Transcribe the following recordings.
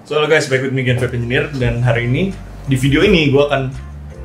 So halo guys, back with me again, Vape Engineer. Dan hari ini, di video ini gue akan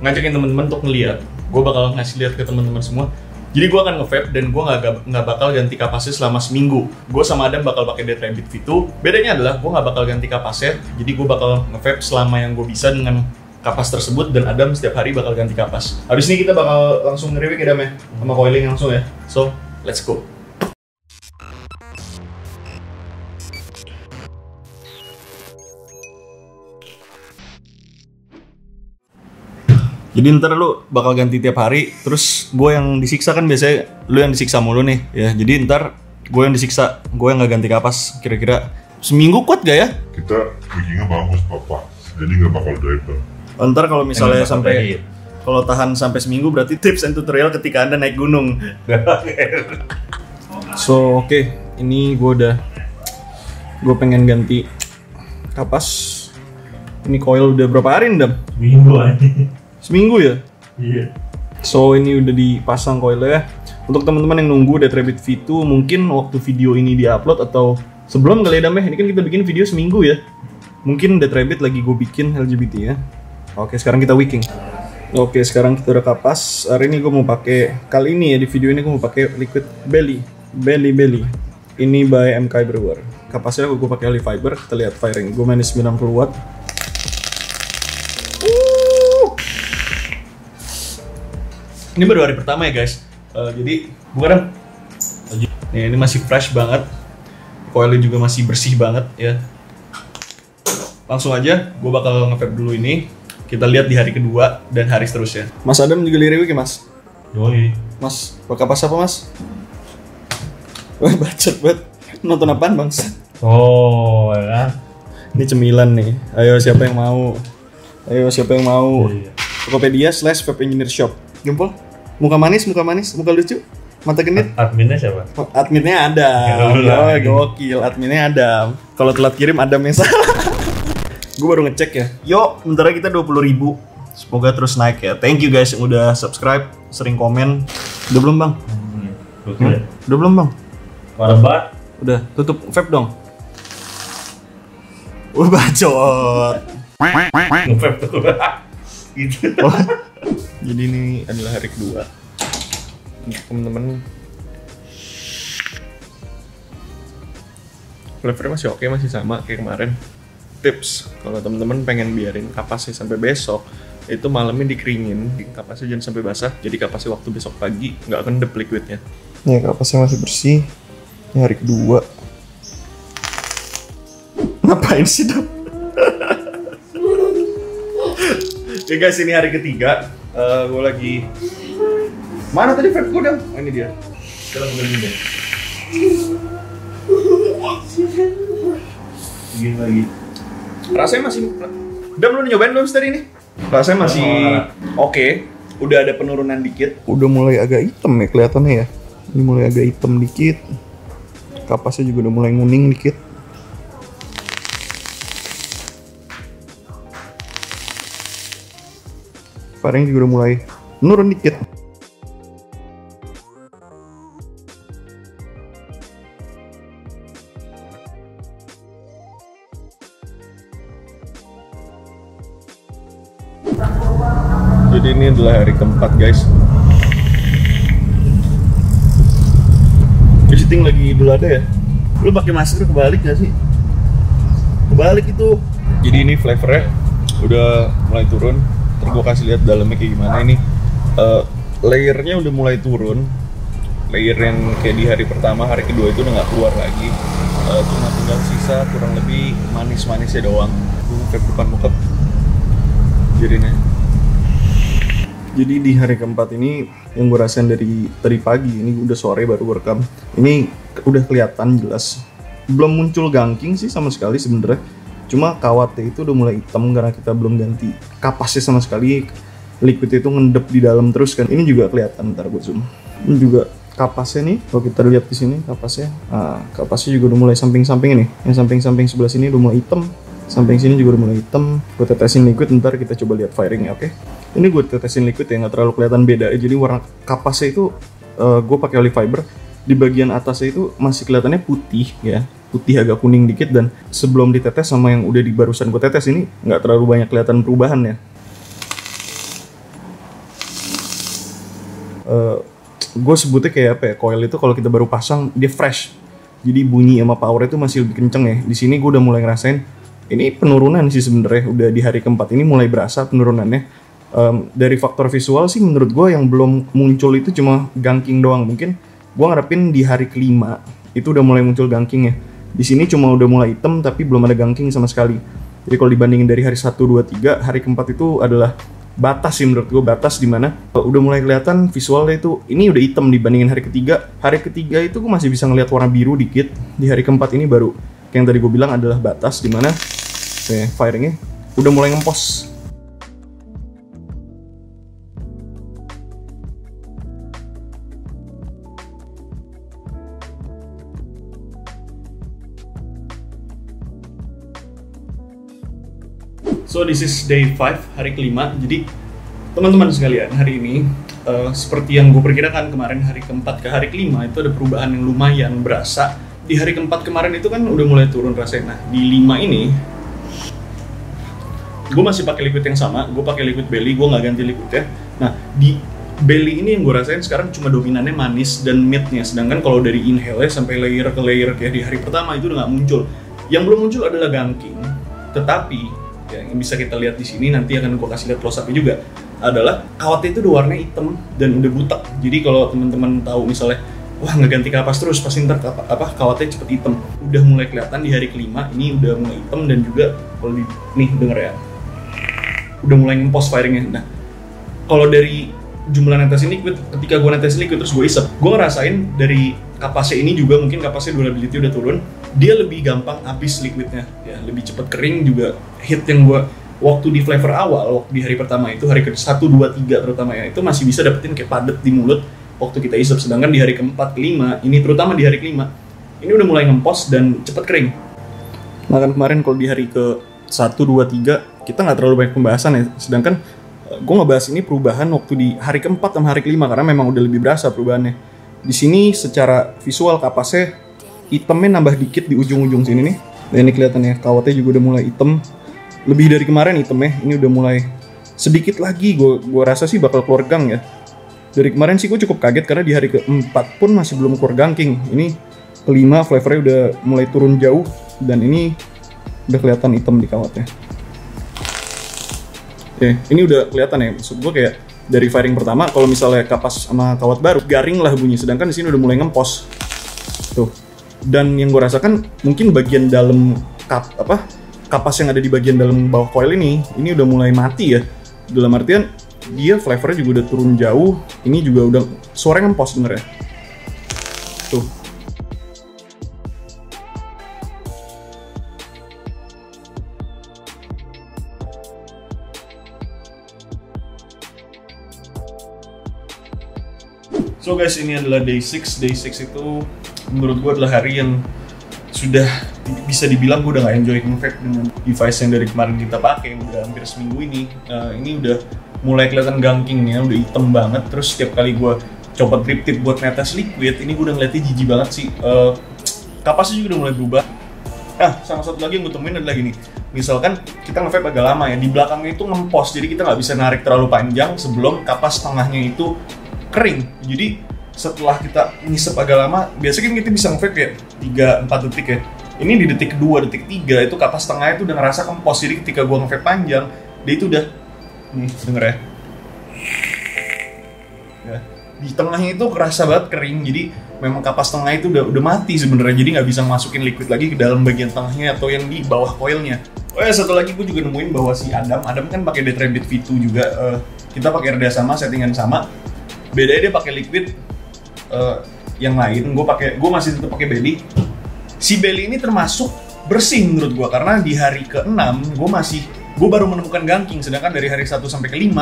ngajakin teman-teman untuk ngeliat. Gue bakal ngasih lihat ke teman-teman semua. Jadi gue akan nge-vape dan gue nggak bakal ganti kapasnya selama seminggu. Gue sama Adam bakal pakai Dead Rabbit V2. Bedanya adalah gue nggak bakal ganti kapasnya. Jadi gue bakal nge-vape selama yang gue bisa dengan kapas tersebut, dan Adam setiap hari bakal ganti kapas. Habis ini kita bakal langsung nge-review ya Adam ya, sama coiling langsung ya. So, let's go. Jadi ntar lu bakal ganti tiap hari, terus gue yang disiksa kan biasanya lu yang disiksa mulu nih ya. Jadi ntar gue yang disiksa, gue yang nggak ganti kapas. Kira-kira seminggu kuat gak ya? Kita packingnya bagus papa, jadi nggak bakal dribble. Ntar kalau misalnya sampai kalau tahan sampai seminggu berarti tips and tutorial ketika Anda naik gunung. So oke, ini gue pengen ganti kapas. Ini coil udah berapa hari nih, Dam? Minggu aja. Seminggu ya? Iya. So ini udah dipasang coilnya ya. Untuk teman-teman yang nunggu Dead Rabbit V2, mungkin waktu video ini diupload atau sebelum kali ya Dam ya. Ini kan kita bikin video seminggu ya. Mungkin Dead Rabbit lagi gue bikin LGBT ya. Oke, sekarang kita wicking. Oke, sekarang kita udah kapas. Hari ini gue mau pakai, kali ini ya di video ini gue mau pakai liquid belly. Ini by MK Brewer. Kapasnya gue pakai oli fiber. Kita lihat firing. Gue mainin 90 watt. Ini baru hari pertama ya guys. Jadi bukan nih, ini masih fresh banget. Coilnya juga masih bersih banget ya. Langsung aja, gue bakal nge-vape dulu ini. Kita lihat di hari kedua dan hari seterusnya. Mas Adam juga lirik ya mas? Yoi. Mas, pakai kapas apa mas? Wah bacot banget. Nonton apaan bang? Oh ya. Ini cemilan nih. Ayo siapa yang mau? Iya. Tokopedia/Vape Engineer Shop. Jempol? Muka manis, muka lucu, mata genit. Adminnya siapa? Adminnya ada. Oh, gokil. Adminnya ada. Kalau telat kirim Adam yang salah. Gue baru ngecek ya. Yo, bentar lagi kita 20.000. Semoga terus naik ya. Thank you guys yang udah subscribe, sering komen. Udah belum bang? Udah belum bang? Parah banget. Udah, tutup vape dong. Bacot. Nge-vape tuh. Gitu. Oh, jadi ini adalah hari kedua. Untuk temen-temen, flavornya masih oke, masih sama kayak kemarin. Tips, kalau temen-temen pengen biarin kapasnya sampai besok, itu malamnya dikeringin, kapasnya jangan sampai basah. Jadi kapasnya waktu besok pagi nggak kendep liquidnya. Nih kapasnya masih bersih. Ini hari kedua. Ngapain sih dong? Ya guys, ini hari ketiga. Gue lagi mana tadi vape gue dong? Oh, ini dia. Kita lagi begini deh. Begini lagi. Rasanya masih. Udah belum nyobain belum tadi ini? Rasanya masih oke. Udah ada penurunan dikit. Udah mulai agak hitam ya kelihatannya ya. Ini mulai agak hitam dikit. Kapasnya juga udah mulai nguning dikit. Firing juga udah mulai menurun dikit. Jadi ini adalah hari keempat guys. Visiting lagi dulu ada ya. Lu pakai masker kebalik gak sih? Kebalik itu. Jadi ini flavornya udah mulai turun. Terus gue kasih lihat dalamnya kayak gimana. Ini layernya udah mulai turun. Layer yang kayak di hari pertama, hari kedua itu udah nggak keluar lagi. Cuma tinggal sisa kurang lebih manis-manisnya doang. Gue vape depan muka. Jadi di hari keempat ini yang gue rasain dari tadi pagi, ini udah sore baru rekam. Ini udah kelihatan jelas. Belum muncul gangking sih sama sekali sebenarnya. Cuma kawatnya itu udah mulai hitam karena kita belum ganti kapasnya sama sekali. Liquid itu ngendep di dalam terus kan. Ini juga kelihatan, ntar gue zoom. Ini juga kapasnya nih, kalau kita lihat di sini kapasnya. Nah, kapasnya juga udah mulai samping-samping nih. Yang samping-samping sebelah sini udah mulai hitam. Samping sini juga udah mulai hitam. Gue tetesin liquid, ntar kita coba lihat firingnya, oke? Ini gue tetesin liquid ya, nggak terlalu kelihatan beda. Jadi warna kapasnya itu gue pakai oli fiber. di bagian atasnya itu masih kelihatannya putih ya, putih agak kuning dikit, dan sebelum ditetes sama yang udah di barusan gue tetes ini nggak terlalu banyak kelihatan perubahan ya. Gue sebutnya kayak apa ya, coil itu kalau kita baru pasang dia fresh, jadi bunyi sama power itu masih lebih kenceng ya. Di sini gue udah mulai ngerasain ini penurunan sih sebenarnya, udah di hari keempat ini mulai berasa penurunannya. Dari faktor visual sih menurut gue yang belum muncul itu cuma gangking doang. Mungkin gue ngarepin di hari kelima itu udah mulai muncul gangking ya. Di sini cuma udah mulai hitam tapi belum ada gangking sama sekali. Jadi kalau dibandingin dari hari 1, 2, 3, hari keempat itu adalah batas sih menurut gue, batas dimana udah mulai kelihatan visualnya itu ini udah hitam dibandingin hari ketiga. Hari ketiga itu gue masih bisa ngeliat warna biru dikit. Di hari keempat ini baru kayak yang tadi gue bilang adalah batas dimana firingnya udah mulai ngempos. So this is day 5, hari kelima. Jadi teman-teman sekalian, hari ini seperti yang gue perkirakan kemarin hari keempat ke hari kelima itu ada perubahan yang lumayan berasa. Di hari keempat kemarin itu kan udah mulai turun rasanya. Nah di 5 ini gue masih pakai liquid yang sama, gue pakai liquid belly, gue nggak ganti liquidnya. Nah di belly ini yang gue rasain sekarang cuma dominannya manis dan midnya, sedangkan kalau dari inhale sampai layer ke layer kayak di hari pertama itu udah nggak muncul. Yang belum muncul adalah gangking, tetapi ya, yang bisa kita lihat di sini nanti akan gue kasih lihat close up-nya juga adalah kawatnya itu udah warna hitam dan udah butak. Jadi kalau teman-teman tahu misalnya wah nggak ganti kapas terus pasti ntar kawatnya cepet hitam, udah mulai kelihatan di hari kelima ini udah mulai hitam. Dan juga kalau nih denger ya, udah mulai ngempos firingnya. Nah kalau dari jumlah netesin liquid, ketika gue netesin liquid terus gue isep, gue ngerasain dari kapasnya ini juga mungkin kapasnya durability udah turun, dia lebih gampang habis liquidnya ya, lebih cepat kering juga. Hit yang gue waktu di flavor awal, waktu di hari pertama itu hari ke 1, 2, 3 terutama ya, itu masih bisa dapetin kayak padet di mulut waktu kita isep. Sedangkan di hari keempat, kelima, ini terutama di hari kelima ini udah mulai ngempos dan cepet kering. Nah kan kemarin kalau di hari ke 1, 2, 3 kita nggak terlalu banyak pembahasan ya, sedangkan gue ngebahas ini perubahan waktu di hari keempat sama hari kelima karena memang udah lebih berasa perubahannya. Di sini secara visual kapasnya hitamnya nambah dikit di ujung-ujung sini nih. Dan ini kelihatan ya, kawatnya juga udah mulai hitam. Lebih dari kemarin hitamnya, ini udah mulai sedikit lagi. Gue rasa sih bakal keluar gang ya. Dari kemarin sih gue cukup kaget karena di hari keempat pun masih belum keluar gangking. Ini kelima flavornya udah mulai turun jauh dan ini udah kelihatan hitam di kawatnya. Oke, ini udah kelihatan ya. Maksud gue kayak dari firing pertama kalau misalnya kapas sama kawat baru garing lah bunyi, sedangkan di sini udah mulai ngempos. Tuh. Dan yang gue rasakan mungkin bagian dalam kapas yang ada di bagian dalam bawah coil ini udah mulai mati ya. Dalam artian dia flavornya juga udah turun jauh. Ini juga udah suaranya ngempos bener ya. Tuh. So guys, ini adalah day 6. Day 6 itu menurut gue adalah hari yang sudah bisa dibilang gue udah gak enjoy nge-vape dengan device yang dari kemarin kita pakai, udah hampir seminggu ini. Ini udah mulai kelihatan gangkingnya, udah hitam banget. Terus setiap kali gue coba drip tip buat netes liquid, ini gue udah ngeliatnya jijik banget sih. Kapasnya juga udah mulai berubah. Nah, sama satu lagi yang gue temuin adalah gini. Misalkan kita nge-vape agak lama ya, di belakangnya itu ngempos, jadi kita nggak bisa narik terlalu panjang sebelum kapas tengahnya itu kering. Jadi setelah kita ngisep agak lama, biasanya kan kita bisa nge-vape ya 3-4 detik ya. Ini di detik kedua, detik 3 itu kapas tengahnya itu udah ngerasa kempos. Jadi ketika gua nge-vape panjang, dia itu udah nih denger ya. Di tengahnya itu kerasa banget kering. Jadi memang kapas tengah itu udah mati sebenarnya. Jadi nggak bisa masukin liquid lagi ke dalam bagian tengahnya atau yang di bawah coilnya. Oh ya, satu lagi gue juga nemuin bahwa si Adam kan pakai Death Rabbit V2 juga. Kita pakai reda sama, settingan sama. Bedanya dia pakai liquid yang lain. Gue masih tetap pakai belly. Si belly ini termasuk bersih menurut gue karena di hari ke-6 gue baru menemukan gangking, sedangkan dari hari 1 sampai ke-5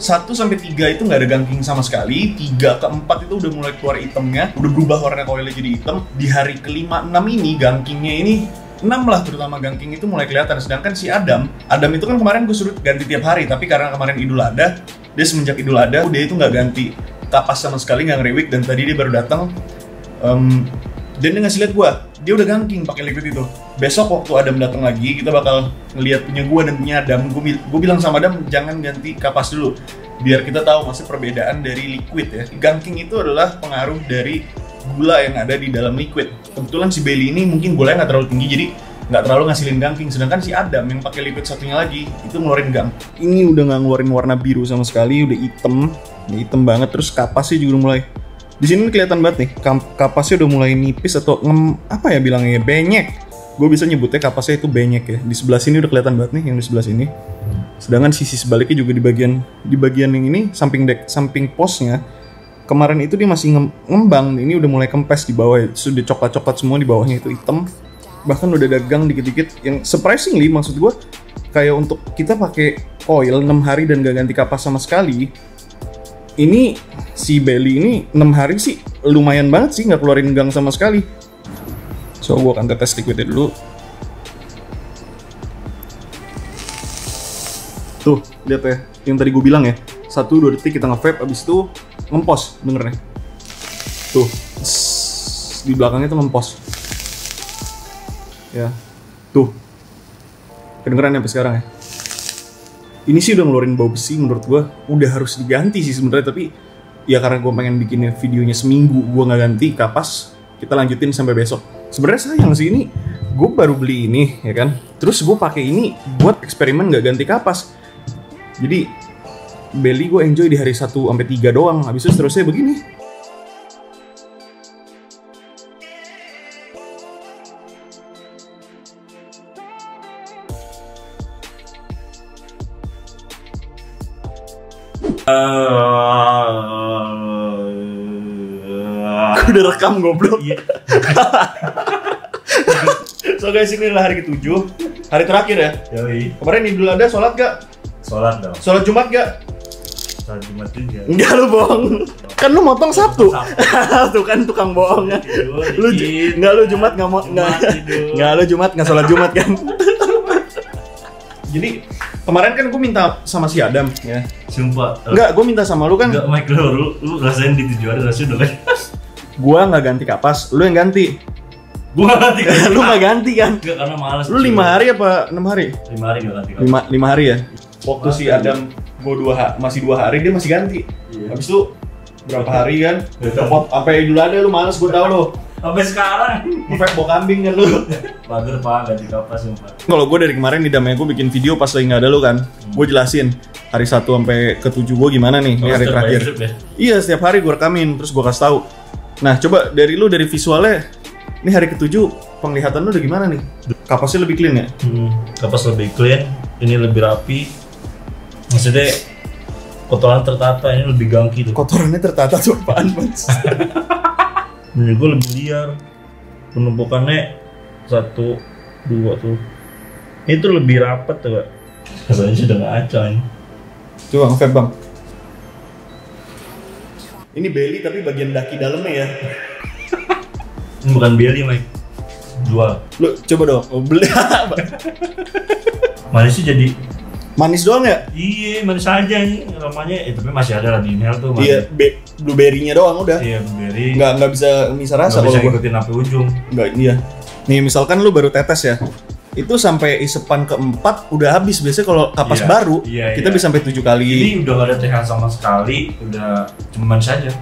1 sampai 3 itu nggak ada gangking sama sekali. 3 ke 4 itu udah mulai keluar itemnya, udah berubah warna coilnya jadi hitam. Di hari ke-5, 6 ini gangkingnya ini 6 lah, terutama gangking itu mulai kelihatan. Sedangkan si Adam itu kan kemarin gue suruh ganti tiap hari, tapi karena kemarin Idul Adha, dia semenjak Idul Adha dia itu nggak ganti kapas sama sekali, nggak nge-rewick. Dan tadi dia baru datang Dan dia ngasih lihat gue, dia udah gangking pakai liquid itu. Besok waktu Adam datang lagi, kita bakal ngelihat punya gue dan punya Adam. Gue bilang sama Adam jangan ganti kapas dulu, biar kita tahu maksud perbedaan dari liquid ya. Gangking itu adalah pengaruh dari gula yang ada di dalam liquid. Kebetulan si Bailey ini mungkin gulanya nggak terlalu tinggi, jadi nggak terlalu ngasilin gangking. Sedangkan si Adam yang pakai liquid satunya lagi itu ngeluarin gang. Ini udah nggak ngeluarin warna biru sama sekali, udah hitam banget. Terus kapasnya juga udah mulai, di sini kelihatan banget nih, kapasnya udah mulai nipis atau apa ya bilangnya, benyek. Gue bisa nyebutnya kapasnya itu benyek ya. Di sebelah sini udah kelihatan banget nih, yang di sebelah sini. Sedangkan sisi sebaliknya juga di bagian yang ini, samping posnya. Kemarin itu dia masih ngembang, ini udah mulai kempes di bawah ya. Sudah coklat-coklat semua di bawahnya itu hitam. Bahkan udah dagang dikit-dikit. Yang surprisingly maksud gue, kayak untuk kita pakai coil 6 hari dan gak ganti kapas sama sekali, ini si Bailey ini 6 hari sih lumayan banget sih, nggak keluarin gang sama sekali. So gue akan tetes liquidnya dulu. Tuh lihat ya, yang tadi gue bilang ya, 1-2 detik kita nge-vape, abis itu ngempos, denger nih. Tuh di belakangnya tuh ngempos ya, tuh kedengeran sampai sekarang ya. Ini sih udah ngeluarin bau besi, menurut gue udah harus diganti sih sebenarnya, tapi ya karena gue pengen bikin videonya seminggu gue nggak ganti kapas, kita lanjutin sampai besok. Sebenarnya sayang sih, ini gue baru beli ini ya kan, terus gue pakai ini buat eksperimen nggak ganti kapas. Jadi Bailey gue enjoy di hari 1-3 doang, habis itu seterusnya begini. Gue udah rekam goblok. So guys, ini adalah hari ke-7, hari terakhir ya. Yoi. Kemarin Idul Adha sholat gak? Sholat dong. Sholat Jumat gak? Sholat Jumat juga. Enggak, lu bohong. Kan lu motong Sabtu. Tuh kan tukang bohong. Lu enggak, lu Jumat enggak mau enggak lu Jumat enggak sholat Jumat kan. Jadi kemarin kan gue minta sama si Adam ya. Sumpah. Enggak, gue minta sama lu kan. Enggak, Mike, lu rasain di tujuan rasanya udah kan. Gua nggak ganti kapas, lu yang ganti. Gua nggak ganti kan. Lu nggak ganti kan? Enggak, karena malas. Lu 5 hari apa 6 hari? 5 hari nggak ganti kapas. 5 hari ya. Waktu si Adam gua masih 2 hari dia masih ganti. Iya. Habis itu berapa hari kan? Cepot sampai Idul Adha lu males, gua tahu lu. Sampai sekarang. Ngefek bawa kambing kan lu. Bager Pak, ganti kapas sumpah. Kalau gue dari kemarin di damai gue bikin video pas lagi nggak ada lu kan, gue jelasin hari 1 sampai ke-7 gue gimana nih, ini hari terakhir. Ya? Iya, setiap hari gue rekamin, terus gue kasih tahu. Nah, coba dari lu, dari visualnya, ini hari ke-7 penglihatan lu udah gimana nih? Kapasnya lebih clean ya? Kapas lebih clean, ini lebih rapi. Maksudnya kotoran tertata, ini lebih gangki tuh. Kotorannya tertata tuh apaan, Mas? Menurut gue lebih liar. Penumpukannya 1, 2 tuh. Itu lebih rapat tuh, Pak. Rasanya sudah nggak acah ini. Coba nge-vape bang. Ini Bailey tapi bagian daki dalamnya ya. Ini bukan Bailey, Mike. Jual. Lu coba dong, beli. Manisnya jadi Manis doang ya? iya, manis aja nih namanya. Tapi masih ada lah di inhale tuh. Iya, blueberry-nya doang udah. Iya, blueberry. Nggak bisa misal rasa Nggak bisa kalau gua. ngikutin sampai ujung. Nggak, iya. Nih misalkan lu baru tetes ya, itu sampai isepan ke-4 udah habis. Biasanya kalau kapas Iya, baru, iya, kita iya. bisa sampai 7 kali. Ini udah gak ada THC sama sekali, udah cuma manis aja.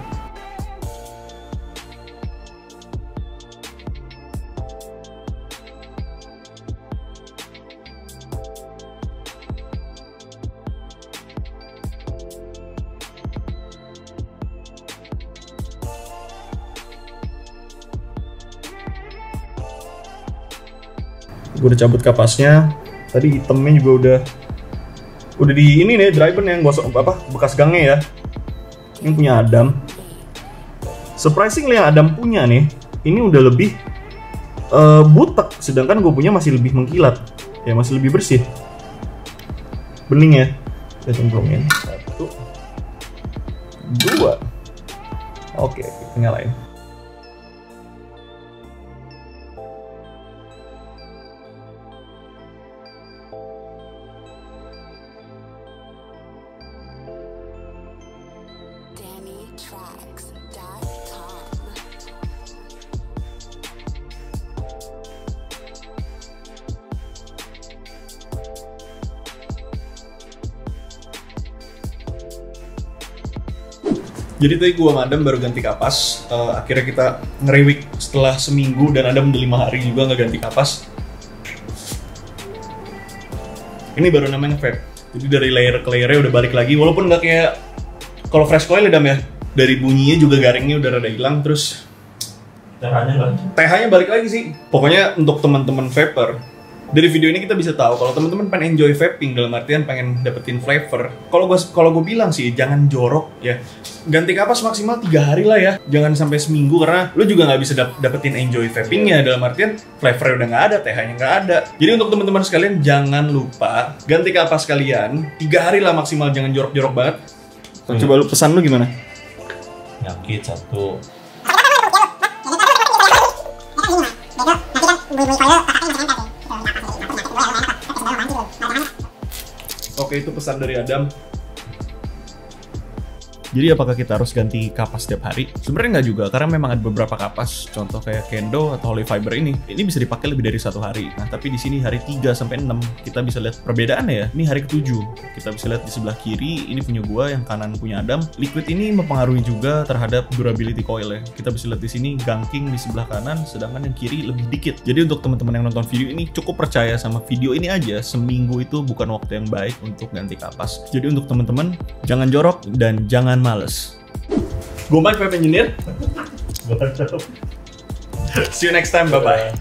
Gue udah cabut kapasnya. Tadi hitamnya juga udah di ini nih, dry burn yang gosok apa bekas gangnya ya. Ini punya Adam. Surprisingly yang Adam punya nih, ini udah lebih butek, sedangkan gue punya masih lebih mengkilat. Ya masih lebih bersih. Bening ya. Kita cemplungin. 1, 2. Oke, kita nyalain. Jadi tadi gua sama Adam baru ganti kapas. Akhirnya kita nge-rewik setelah seminggu dan Adam udah 5 hari juga nggak ganti kapas. Ini baru namanya vape. Jadi dari layer ke layernya udah balik lagi, walaupun nggak kayak kalau fresh coil Adam ya. Dari bunyinya juga garingnya udah rada hilang, terus TH-nya nggak? TH-nya balik lagi sih. Pokoknya untuk teman-teman vaper, dari video ini kita bisa tahu kalau teman-teman pengen enjoy vaping dalam artian pengen dapetin flavor. Kalau gue bilang sih jangan jorok ya. Ganti kapas maksimal 3 hari lah ya. Jangan sampai seminggu karena lu juga nggak bisa dapetin enjoy vapingnya, dalam artian flavornya udah nggak ada, TH-nya nggak ada. Jadi untuk teman-teman sekalian jangan lupa ganti kapas kalian 3 hari lah maksimal, jangan jorok-jorok banget. Coba lu pesan lu gimana? Nyakit satu. Oke, itu pesan dari Adam. Jadi apakah kita harus ganti kapas setiap hari? Sebenarnya nggak juga, karena memang ada beberapa kapas, contoh kayak Kendo atau Holy Fiber ini bisa dipakai lebih dari 1 hari. Nah, tapi di sini hari 3 sampai 6 kita bisa lihat perbedaannya ya. Ini hari ke-7. Kita bisa lihat di sebelah kiri, ini punya gua, yang kanan punya Adam. Liquid ini mempengaruhi juga terhadap durability coil ya. Kita bisa lihat di sini gangking di sebelah kanan, sedangkan yang kiri lebih dikit. Jadi untuk teman-teman yang nonton video ini cukup percaya sama video ini aja. Seminggu itu bukan waktu yang baik untuk ganti kapas. Jadi untuk teman-teman jangan jorok dan jangan males. Gue Mike, Vape Engineer. See you next time, bye-bye.